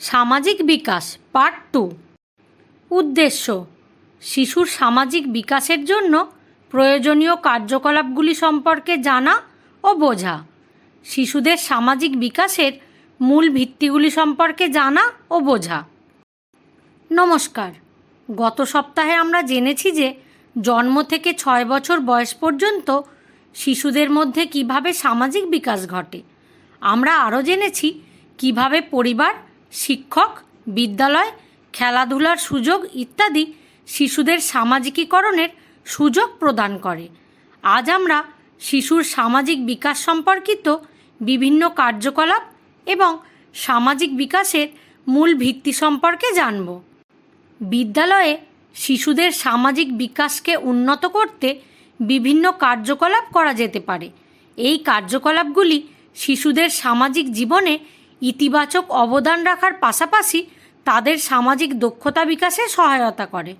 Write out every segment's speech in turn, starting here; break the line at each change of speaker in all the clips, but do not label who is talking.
সামাজিক বিকাশ পার্ট 2। উদ্দেশ্য: শিশুর সামাজিক বিকাশের জন্য প্রয়োজনীয় কার্যকলাপগুলি সম্পর্কে জানা ও বোঝা। শিশুদের সামাজিক বিকাশের মূল ভিত্তিগুলি সম্পর্কে জানা ও বোঝা। নমস্কার। গত সপ্তাহে আমরা জেনেছি যে জন্ম থেকে 6 বছর বয়স পর্যন্ত শিশুদের মধ্যে কিভাবে সামাজিক বিকাশ ঘটে। আমরা আরও জেনেছি কিভাবে পরিবার, শিক্ষক, বিদ্যালয়, খেলাধুলার সুযোগ ইত্যাদি শিশুদের সামাজিকীকরণের সুযোগ প্রদান করে। আজ আমরা শিশুর সামাজিক বিকাশ সম্পর্কিত বিভিন্ন কার্যকলাপ এবং সামাজিক বিকাশের মূল ভিত্তি সম্পর্কে জানব। বিদ্যালয়ে শিশুদের সামাজিক বিকাশকে উন্নত করতে বিভিন্ন কার্যকলাপ করা যেতে পারে। এই কার্যকলাপগুলি শিশুদের সামাজিক জীবনে ইতিবাচক অবদান রাখার পাশাপাশি তাদের সামাজিক দক্ষতা বিকাশে সহায়তা করে।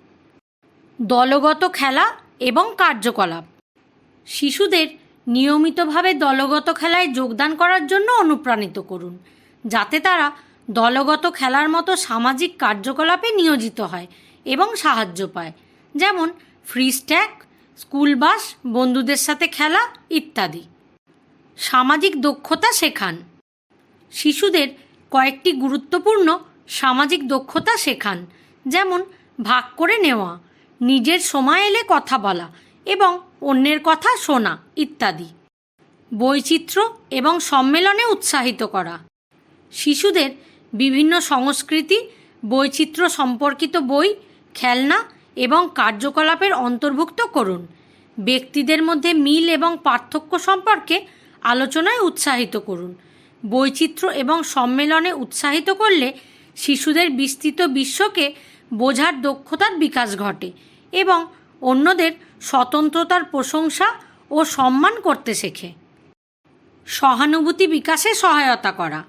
দলগত খেলা এবং কার্যকলাপ: শিশুদের নিয়মিতভাবে দলগত খেলায় যোগদান করার জন্য অনুপ্রাণিত করুন, যাতে তারা দলগত খেলার মতো সামাজিক কার্যকলাপে নিয়োজিত হয় এবং সাহায্য পায়, যেমন ফ্রি স্ট্যাগ, স্কুল বাস, বন্ধুদের সাথে খেলা ইত্যাদি। সামাজিক দক্ষতা শেখান: শিশুদের কয়েকটি গুরুত্বপূর্ণ সামাজিক দক্ষতা শেখান, যেমন ভাগ করে নেওয়া, নিজের সময় এলে কথা বলা এবং অন্যের কথা শোনা ইত্যাদি। বৈচিত্র্য এবং সম্মেলনে উৎসাহিত করা: শিশুদের বিভিন্ন সংস্কৃতি, বৈচিত্র্য সম্পর্কিত বই, খেলনা এবং কার্যকলাপের অন্তর্ভুক্ত করুন। ব্যক্তিদের মধ্যে মিল এবং পার্থক্য সম্পর্কে আলোচনায় উৎসাহিত করুন। বৈচিত্র্য এবং সম্মেলনে উৎসাহিত করলে শিশুদের বিস্তৃত বিশ্বকে বোঝার দক্ষতার বিকাশ ঘটে এবং অন্যদের স্বতন্ত্রতার প্রশংসা ও সম্মান করতে শেখে। সহানুভূতি বিকাশে সহায়তা করা: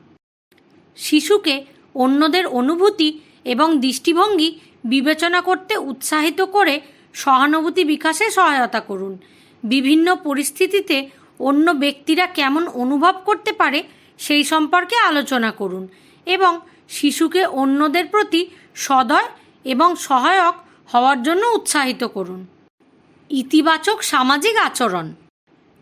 শিশুকে অন্যদের অনুভূতি এবং দৃষ্টিভঙ্গি বিবেচনা করতে উৎসাহিত করে সহানুভূতি বিকাশে সহায়তা করুন। বিভিন্ন পরিস্থিতিতে অন্য ব্যক্তিরা কেমন অনুভব করতে পারে সেই সম্পর্কে আলোচনা করুন এবং শিশুকে অন্যদের প্রতি সদয় এবং সহায়ক হওয়ার জন্য উৎসাহিত করুন। ইতিবাচক সামাজিক আচরণ: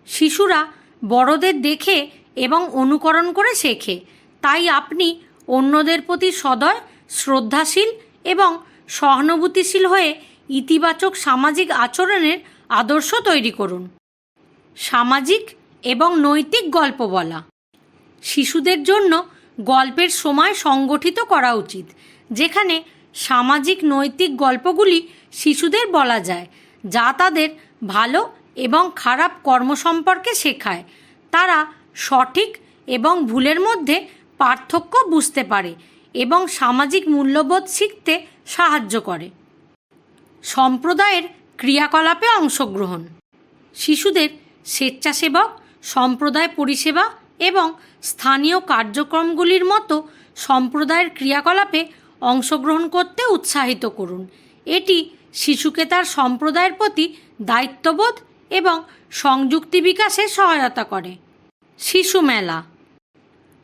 শিশুরা বড়দের দেখে এবং অনুকরণ করে শেখে, তাই আপনি অন্যদের প্রতি সদয়, শ্রদ্ধাশীল এবং সহানুভূতিশীল হয়ে ইতিবাচক সামাজিক আচরণের আদর্শ তৈরি করুন। সামাজিক এবং নৈতিক গল্প বলা: শিশুদের জন্য গল্পের সময় সংগঠিত করা উচিত, যেখানে সামাজিক নৈতিক গল্পগুলি শিশুদের বলা যায়, যা তাদের ভালো এবং খারাপ কর্ম সম্পর্কে শেখায়। তারা সঠিক এবং ভুলের মধ্যে পার্থক্য বুঝতে পারে এবং সামাজিক মূল্যবোধ শিখতে সাহায্য করে। সম্প্রদায়ের ক্রিয়াকলাপে অংশগ্রহণ: শিশুদের স্বেচ্ছাসেবক, সম্প্রদায় পরিষেবা এবং স্থানীয় কার্যক্রমগুলির মতো সম্প্রদায়ের ক্রিয়াকলাপে অংশগ্রহণ করতে উৎসাহিত করুন। এটি শিশুকে তার সম্প্রদায়ের প্রতি দায়িত্ববোধ এবং সংযুক্তি বিকাশে সহায়তা করে। শিশু মেলা: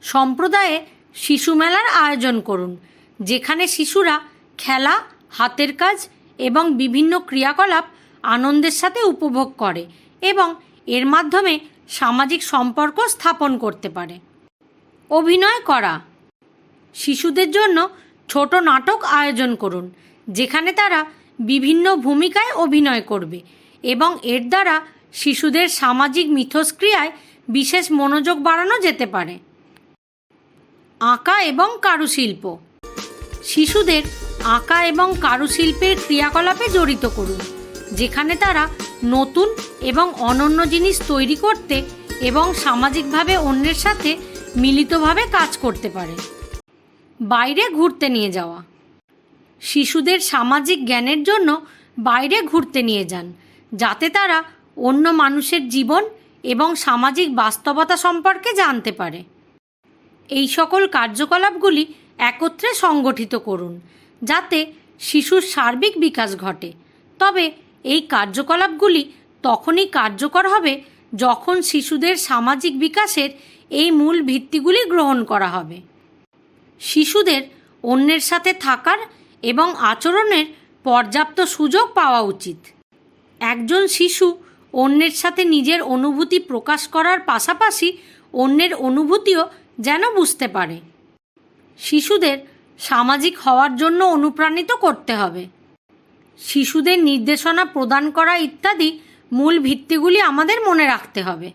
সম্প্রদায়ে শিশু মেলার আয়োজন করুন, যেখানে শিশুরা খেলা, হাতের কাজ এবং বিভিন্ন ক্রিয়াকলাপ আনন্দের সাথে উপভোগ করে এবং এর মাধ্যমে সামাজিক সম্পর্ক স্থাপন করতে পারে। অভিনয় করা: শিশুদের জন্য ছোট নাটক আয়োজন করুন, যেখানে তারা বিভিন্ন ভূমিকায় অভিনয় করবে এবং এর দ্বারা শিশুদের সামাজিক মিথস্ক্রিয়ায় বিশেষ মনোযোগ বাড়ানো যেতে পারে। আঁকা এবং কারুশিল্প: শিশুদের আঁকা এবং কারুশিল্পের ক্রিয়াকলাপে জড়িত করুন, যেখানে তারা নতুন এবং অনন্য জিনিস তৈরি করতে এবং সামাজিকভাবে অন্যের সাথে মিলিতভাবে কাজ করতে পারে। বাইরে ঘুরতে নিয়ে যাওয়া: শিশুদের সামাজিক জ্ঞানের জন্য বাইরে ঘুরতে নিয়ে যান, যাতে তারা অন্য মানুষের জীবন এবং সামাজিক বাস্তবতা সম্পর্কে জানতে পারে। এই সকল কার্যকলাপগুলি একত্রে সংগঠিত করুন, যাতে শিশুর সার্বিক বিকাশ ঘটে। তবে এই কার্যকলাপগুলি তখনই কার্যকর হবে যখন শিশুদের সামাজিক বিকাশের এই মূল ভিত্তিগুলি গ্রহণ করা হবে। শিশুদের অন্যের সাথে থাকার এবং আচরণের পর্যাপ্ত সুযোগ পাওয়া উচিত। একজন শিশু অন্যের সাথে নিজের অনুভূতি প্রকাশ করার পাশাপাশি অন্যের অনুভূতিও যেন বুঝতে পারে। শিশুদের সামাজিক হওয়ার জন্য অনুপ্রাণিত করতে হবে। শিশুদের নির্দেশনা প্রদান করা ইত্যাদি মূল ভিত্তিগুলি আমাদের মনে রাখতে হবে।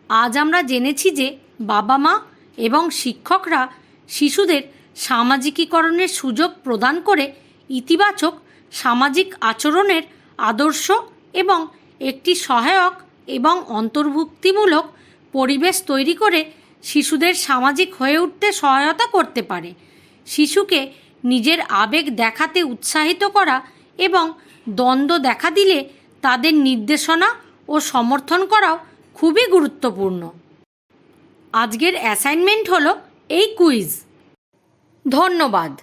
আজ আমরা জেনেছি যে বাবা মা এবং শিক্ষকরা শিশুদের সামাজিকীকরণের সুযোগ প্রদান করে ইতিবাচক সামাজিক আচরণের আদর্শ এবং একটি সহায়ক এবং অন্তর্ভুক্তিমূলক পরিবেশ তৈরি করে শিশুদের সামাজিক হয়ে উঠতে সহায়তা করতে পারে। শিশুকে নিজের আবেগ দেখাতে উৎসাহিত করা এবং দ্বন্দ্ব দেখা দিলে তাদের নির্দেশনা ও সমর্থন করাও খুবই গুরুত্বপূর্ণ। আজকের অ্যাসাইনমেন্ট হলো এই কুইজ। ধন্যবাদ।